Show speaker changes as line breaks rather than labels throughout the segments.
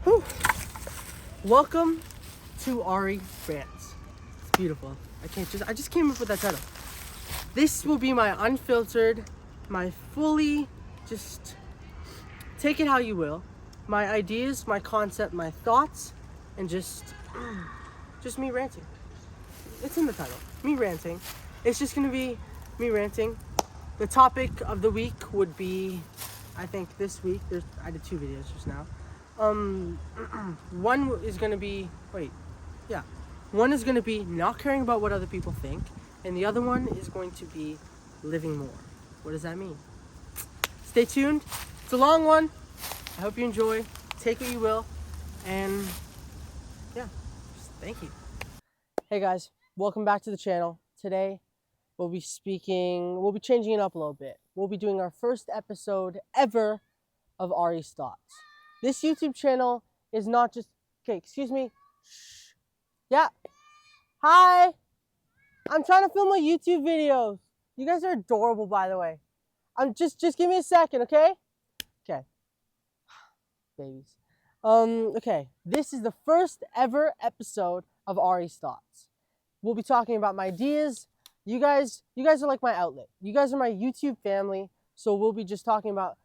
Whew. Welcome to Aari Rants. It's beautiful. I just came up with that title. This will be my unfiltered, my fully, just take it how you will, my ideas, my concept, my thoughts, and just me ranting. It's in the title. Me ranting. It's just gonna be me ranting. The topic of the week would be, I think this week, I did 2 videos just now. One is gonna be, one is gonna be not caring about what other people think, and the other one is going to be living more. What does that mean? Stay tuned. It's a long one. I hope you enjoy. Take what you will, and yeah, just thank you. Hey guys, welcome back to the channel. Today, we'll be changing it up a little bit. We'll be doing our first episode ever of Aari's Thoughts. This YouTube channel is not just, okay, excuse me. Shh. Yeah. Hi. I'm trying to film my YouTube videos. You guys are adorable, by the way. Just give me a second, okay? Okay. Babies. Okay. This is the first ever episode of Aari's Thoughts. We'll be talking about my ideas. You guys are like my outlet. You guys are my YouTube family. So we'll be just talking about,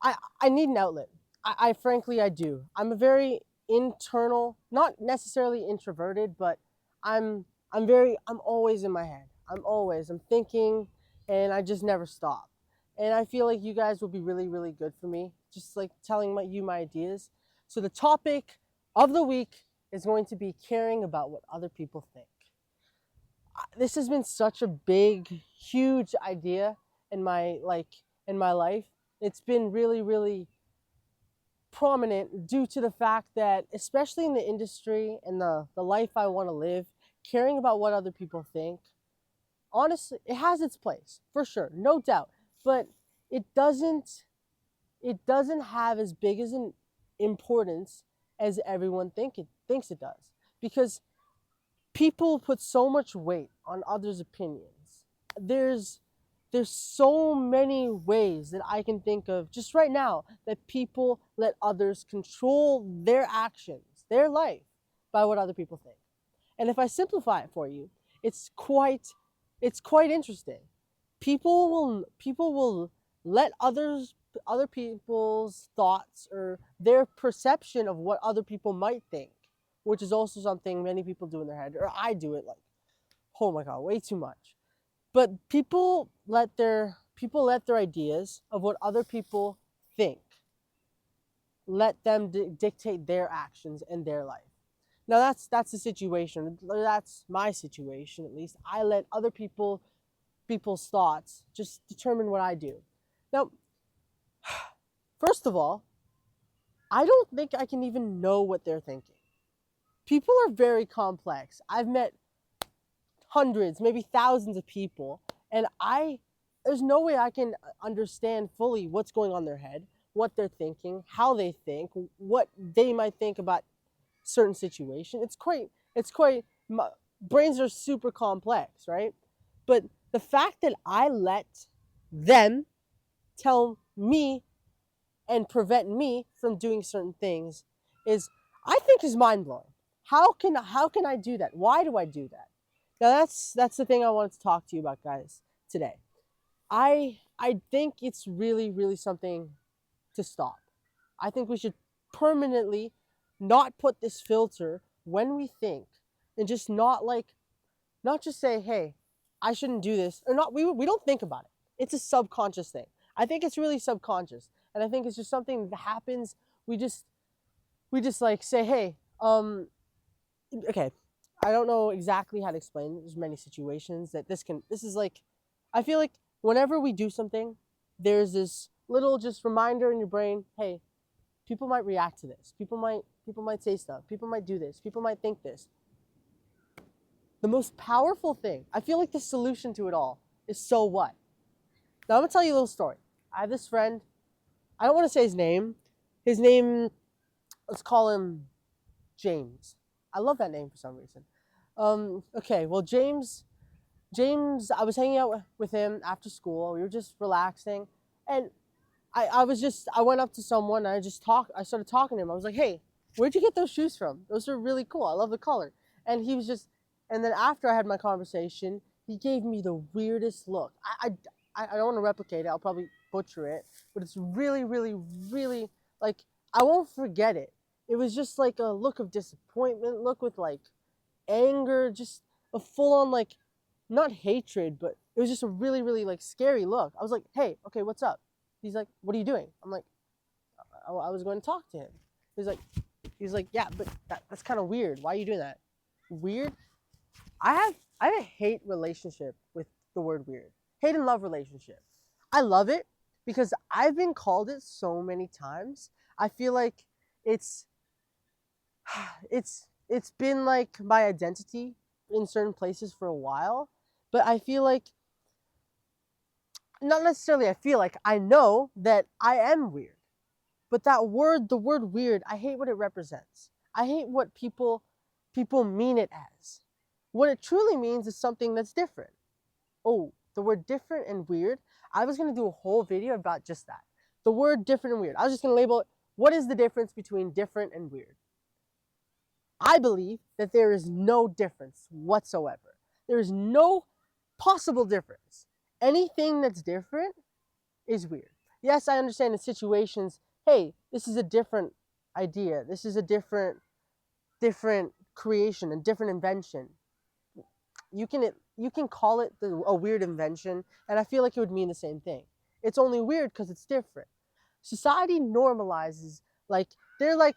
I need an outlet. I frankly do. I'm a very internal, not necessarily introverted, but I'm always in my head. I'm thinking, and I just never stop. And I feel like you guys will be really, really good for me, just like telling you my ideas. So the topic of the week is going to be caring about what other people think. This has been such a big, huge idea in my life. It's been really, really prominent due to the fact that, especially in the industry and the life I want to live, caring about what other people think, honestly, it has its place, for sure, no doubt. But it doesn't have as big as an importance as everyone thinks it does. Because people put so much weight on others' opinions. There's so many ways that I can think of just right now that people let others control their actions, their life, by what other people think. And if I simplify it for you, it's quite interesting. People will let other people's thoughts or their perception of what other people might think, which is also something many people do in their head, or I do it like, oh my God, way too much. But people let their ideas of what other people think, let them dictate their actions and their life. Now that's the situation. That's my situation, at least. I let other people's thoughts just determine what I do. Now, first of all, I don't think I can even know what they're thinking. People are very complex. I've met hundreds, maybe thousands of people, and there's no way I can understand fully what's going on in their head, what they're thinking, how they think, what they might think about certain situation. Brains are super complex, right? But the fact that I let them tell me and prevent me from doing certain things I think is mind-blowing. How can I do that? Why do I do that? Now that's the thing I wanted to talk to you about, guys, today. I think it's really, really something to stop. I think we should permanently not put this filter when we think, and just not just say, hey, I shouldn't do this, or not. We don't think about it. It's a subconscious thing. I think it's really subconscious, and I think it's just something that happens. We just like say, hey, okay, I don't know exactly how to explain. There's many situations that this is like, I feel like whenever we do something, there's this little just reminder in your brain, hey, people might react to this. People might say stuff. People might do this. People might think this. The most powerful thing, I feel like the solution to it all is so what? Now I'm gonna tell you a little story. I have this friend, I don't want to say his name. His name, let's call him James. I love that name for some reason. Okay, well, James, I was hanging out with him after school. We were just relaxing. And I went up to someone and I started talking to him. I was like, hey, where'd you get those shoes from? Those are really cool. I love the color. And he was just, and then after I had my conversation, he gave me the weirdest look. I don't want to replicate it. I'll probably butcher it, but it's really, really, really, like, I won't forget it. It was just like a look of disappointment, look with like anger, just a full on like, not hatred, but it was just a really, really like scary look. I was like, hey, okay, what's up? He's like, what are you doing? I'm like, I was going to talk to him. He's like, yeah, but that's kind of weird. Why are you doing that? Weird? I have a hate relationship with the word weird. Hate and love relationship. I love it because I've been called it so many times. I feel like it's been like my identity in certain places for a while, but I feel like, not necessarily I feel like, I know that I am weird. But that word, the word weird, I hate what it represents. I hate what people mean it as. What it truly means is something that's different. Oh, the word different and weird. I was going to do a whole video about just that. The word different and weird. I was just going to label it, what is the difference between different and weird? I believe that there is no difference whatsoever. There is no possible difference. Anything that's different is weird. Yes, I understand in situations, hey, this is a different idea. This is a different creation, a different invention. You can call it a weird invention, and I feel like it would mean the same thing. It's only weird because it's different. Society normalizes, like, they're like,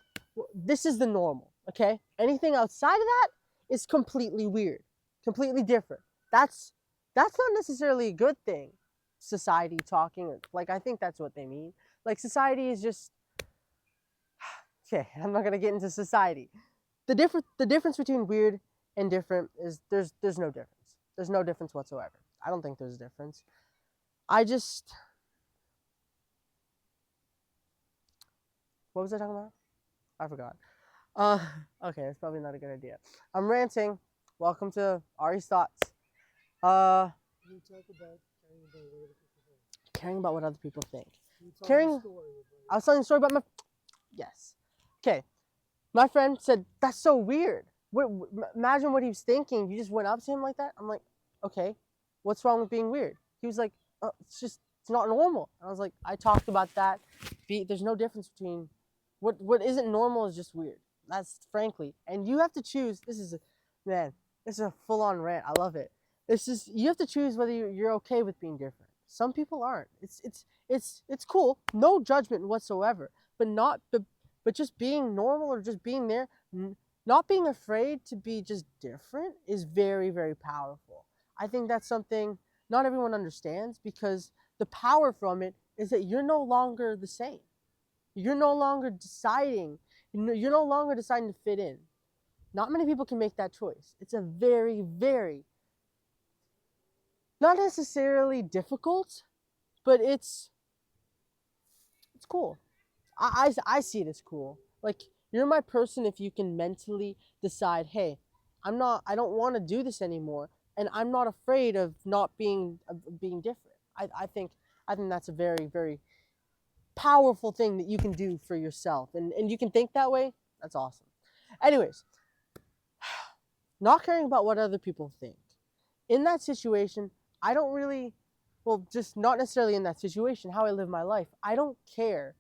this is the normal, okay? Anything outside of that is completely weird, completely different. That's not necessarily a good thing. Society talking, like, I think that's what they mean. Like, society is just, okay, I'm not gonna get into society. The difference between weird and different is there's no difference. There's no difference whatsoever. I don't think there's a difference. What was I talking about? I forgot. Okay, that's probably not a good idea. I'm ranting. Welcome to Aari's Thoughts.
You talk about
Caring about what other people think.
you tell
Caring.
the story about
I was telling a story about my. Yes. Okay. My friend said, that's so weird. Imagine what he was thinking. You just went up to him like that. I'm like, okay, what's wrong with being weird? He was like, it's not normal. And I was like, I talked about that. There's no difference between what isn't normal is just weird. That's frankly. And you have to choose. This is a full-on rant. I love it. You have to choose whether you're okay with being different. Some people aren't. It's cool. No judgment whatsoever. But just being normal or just being there, not being afraid to be just different is very, very powerful. I think that's something not everyone understands, because the power from it is that you're no longer the same. You're no longer deciding. You're no longer deciding to fit in. Not many people can make that choice. It's a very, very, not necessarily difficult, but it's cool. I see it as cool. Like, you're my person if you can mentally decide, hey, I don't want to do this anymore, and I'm not afraid of not being different. I think that's a very, very powerful thing that you can do for yourself, and you can think that way. That's awesome. Anyways, not caring about what other people think. In that situation, I don't really, well, just not necessarily in that situation, how I live my life. I don't care.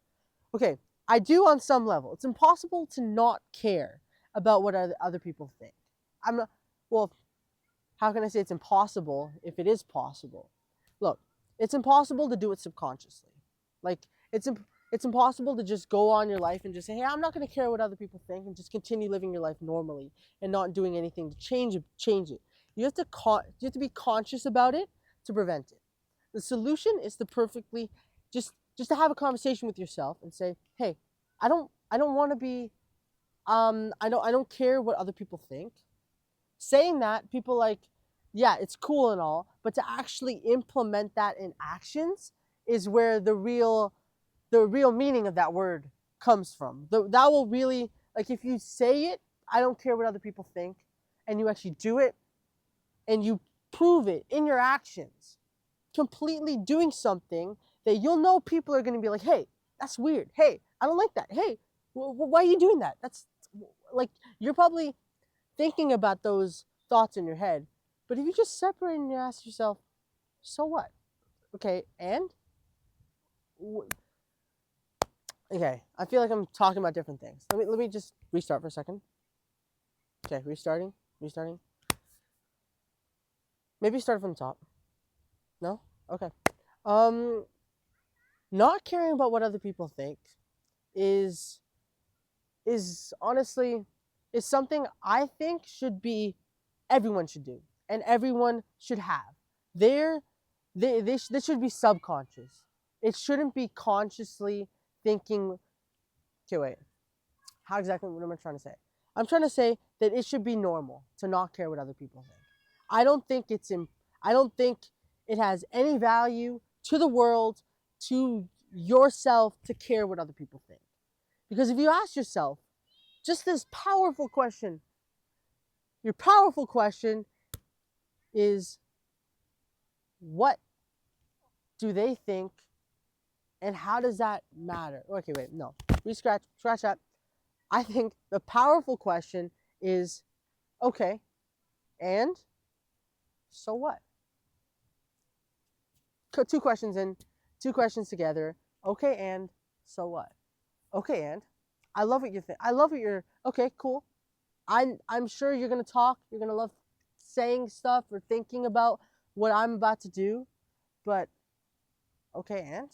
Okay, I do on some level. It's impossible to not care about what other people think. Well, how can I say it's impossible if it is possible? Look, it's impossible to do it subconsciously. Like, it's impossible to just go on your life and just say, hey, I'm not going to care what other people think, and just continue living your life normally and not doing anything to change it. You have to be conscious about it to prevent it. The solution is to perfectly just to have a conversation with yourself and say, hey, I don't want to be I don't care what other people think. Saying that, people like, yeah, it's cool and all, but to actually implement that in actions is where the real meaning of that word comes from. That will really, like, if you say it, I don't care what other people think, and you actually do it, and you prove it in your actions, completely doing something that you'll know people are going to be like, hey, that's weird. Hey, I don't like that. Hey, why are you doing that? That's like, you're probably thinking about those thoughts in your head. But if you just separate and you ask yourself, so what? Okay, and? Okay, I feel like I'm talking about different things. Let me just restart for a second. Okay, restarting. Maybe start from the top. No? Okay. Not caring about what other people think is honestly something I think everyone should do and everyone should have. This should be subconscious. It shouldn't be consciously thinking. Okay, wait. What am I trying to say? I'm trying to say that it should be normal to not care what other people think. I don't think it has any value to the world, to yourself, to care what other people think. Because if you ask yourself just this powerful question, your powerful question is, what do they think and how does that matter? Okay, wait, no. Scratch that. I think the powerful question is, okay, and so what? Two questions together. Okay, and so what? Okay, and I love what you think. Okay, cool. I'm sure you're gonna talk. You're gonna love saying stuff or thinking about what I'm about to do, but okay, and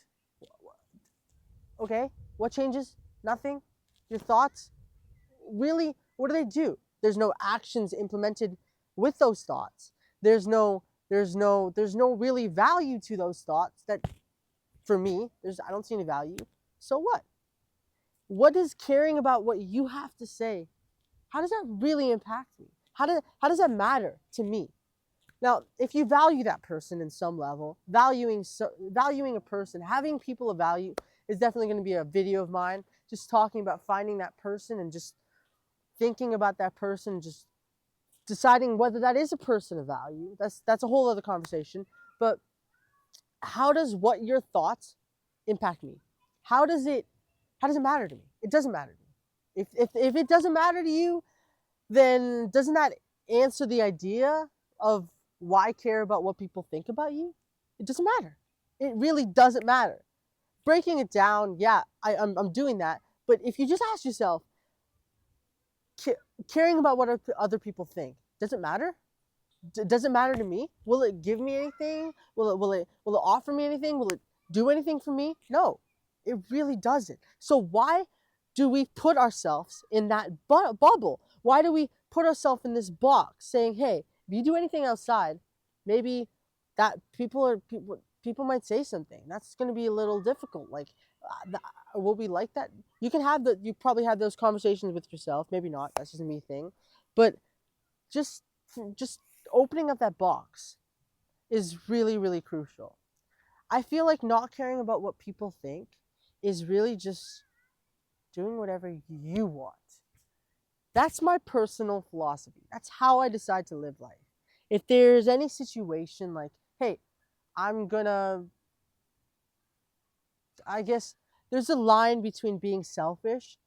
okay, what changes? Nothing. Your thoughts, really, what do? There's no actions implemented with those thoughts. There's no really value to those thoughts. That, for me, I don't see any value. So what? What does caring about what you have to say, how does that really impact me? How does that matter to me? Now, if you value that person in some level, valuing a person, having people of value is definitely going to be a video of mine, just talking about finding that person and just thinking about that person, just deciding whether that is a person of value. That's a whole other conversation. But how does what your thoughts impact me? How does it matter to me? It doesn't matter to me. If it doesn't matter to you, then doesn't that answer the idea of why care about what people think about you? It doesn't matter. It really doesn't matter. Breaking it down, yeah, I'm doing that. But if you just ask yourself, caring about what other people think, does it matter? Does it matter to me? Will it give me anything? Will it offer me anything? Will it do anything for me? No, it really doesn't. So why do we put ourselves in that bubble? Why do we put ourselves in this box saying, hey, if you do anything outside, maybe that people might say something. That's going to be a little difficult. Like, will we like that? You probably have those conversations with yourself. Maybe not. That's just a me thing. But just opening up that box is really, really crucial. I feel like not caring about what people think is really just doing whatever you want. That's my personal philosophy. That's how I decide to live life. If there's any situation like, hey, I guess there's a line between being selfish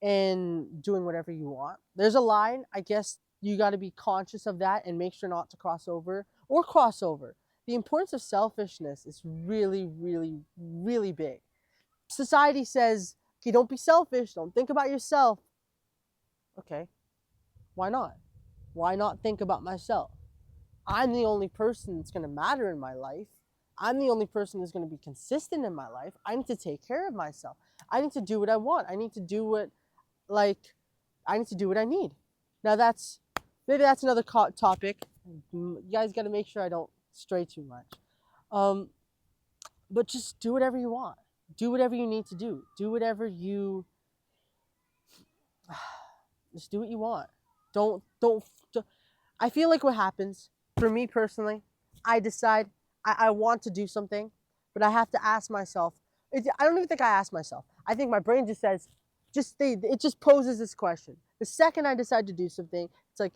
and doing whatever you want. There's a line, I guess you got to be conscious of that and make sure not to cross over. The importance of selfishness is really, really, really big. Society says, okay, don't be selfish, don't think about yourself. Okay, why not? Why not think about myself? I'm the only person that's going to matter in my life. I'm the only person that's going to be consistent in my life. I need to take care of myself. I need to do what I want. I need to do what I need. Now maybe that's another topic. You guys got to make sure I don't stray too much. But just do whatever you want. Do whatever you need to do. Just do what you want. Don't. I feel like what happens, for me personally, I decide I want to do something, but I have to ask myself. I don't even think I ask myself. I think my brain just says, it just poses this question. The second I decide to do something, it's like,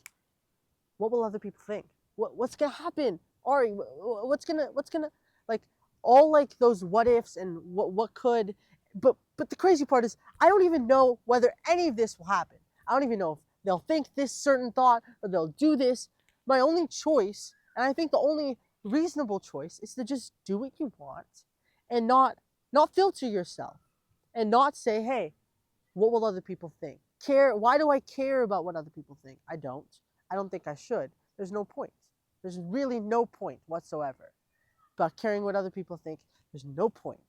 what will other people think? What's gonna happen? Aari, what's gonna like? all like those what ifs and what could, but the crazy part is I don't even know whether any of this will happen. I don't even know if they'll think this certain thought or they'll do this. My only choice, and I think the only reasonable choice, is to just do what you want and not filter yourself and not say, hey, what will other people think? Why do I care about what other people think? I don't think I should. There's no point. There's really no point whatsoever about caring what other people think. There's no point.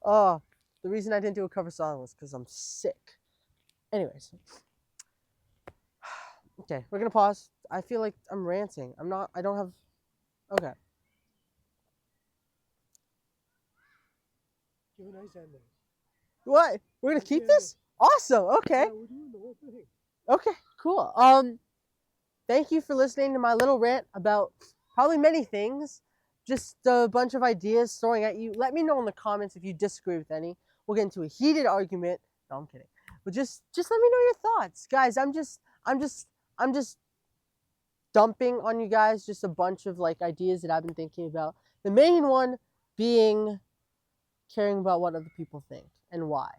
Oh, the reason I didn't do a cover song was because I'm sick. Anyways. Okay, we're gonna pause. I feel like I'm ranting. I don't have, okay.
Give a nice ending.
What? We're gonna keep this? Awesome, okay.
Yeah, we're doing the whole thing.
Okay, cool. Thank you for listening to my little rant about probably many things. Just a bunch of ideas throwing at you. Let me know in the comments if you disagree with any. We'll get into a heated argument. No, I'm kidding. But just let me know your thoughts. Guys, I'm just dumping on you guys just a bunch of like ideas that I've been thinking about. The main one being caring about what other people think and why.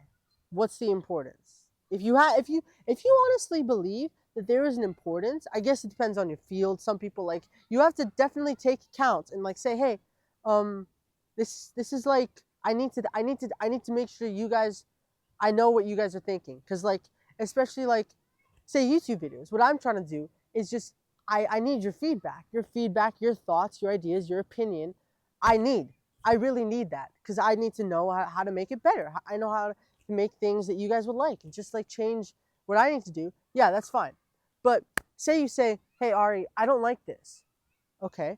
What's the importance? If you honestly believe that there is an importance, I guess it depends on your field. Some people, like, you have to definitely take account and like say, hey, this is like, I need to make sure you guys, I know what you guys are thinking. Because like, especially like, say YouTube videos, what I'm trying to do is just, I need your feedback, your thoughts, your ideas, your opinion. I really need that, because I need to know how to make it better. I know how to make things that you guys would like, and just like change what I need to do. Yeah, that's fine. But say you say, hey, Ari, I don't like this. Okay.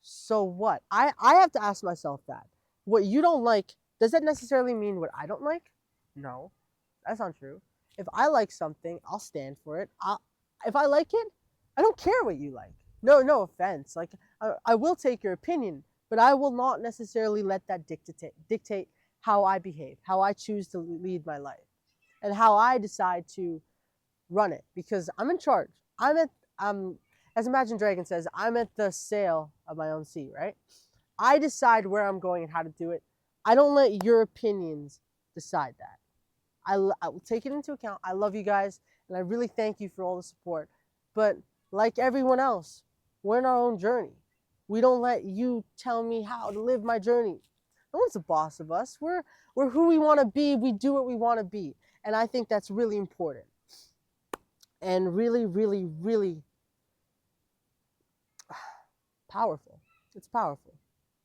So what? I have to ask myself that. What you don't like, does that necessarily mean what I don't like? No, that's not true. If I like something, I'll stand for it. If I like it, I don't care what you like. No offense. Like, I will take your opinion, but I will not necessarily let that dictate how I behave, how I choose to lead my life, and how I decide to run it, because I'm in charge. As Imagine Dragon says, I'm at the sail of my own sea, right? I decide where I'm going and how to do it. I don't let your opinions decide that. I will take it into account. I love you guys, and I really thank you for all the support. But like everyone else, we're in our own journey. We don't let you tell me how to live my journey. No one's the boss of us. We're who we want to be. We do what we want to be. And I think that's really important. And really, really, really powerful. It's powerful.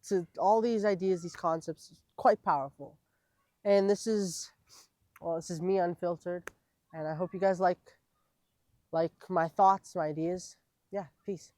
To all these ideas, these concepts, quite powerful. And this is me unfiltered. And I hope you guys like my thoughts, my ideas. Yeah, peace.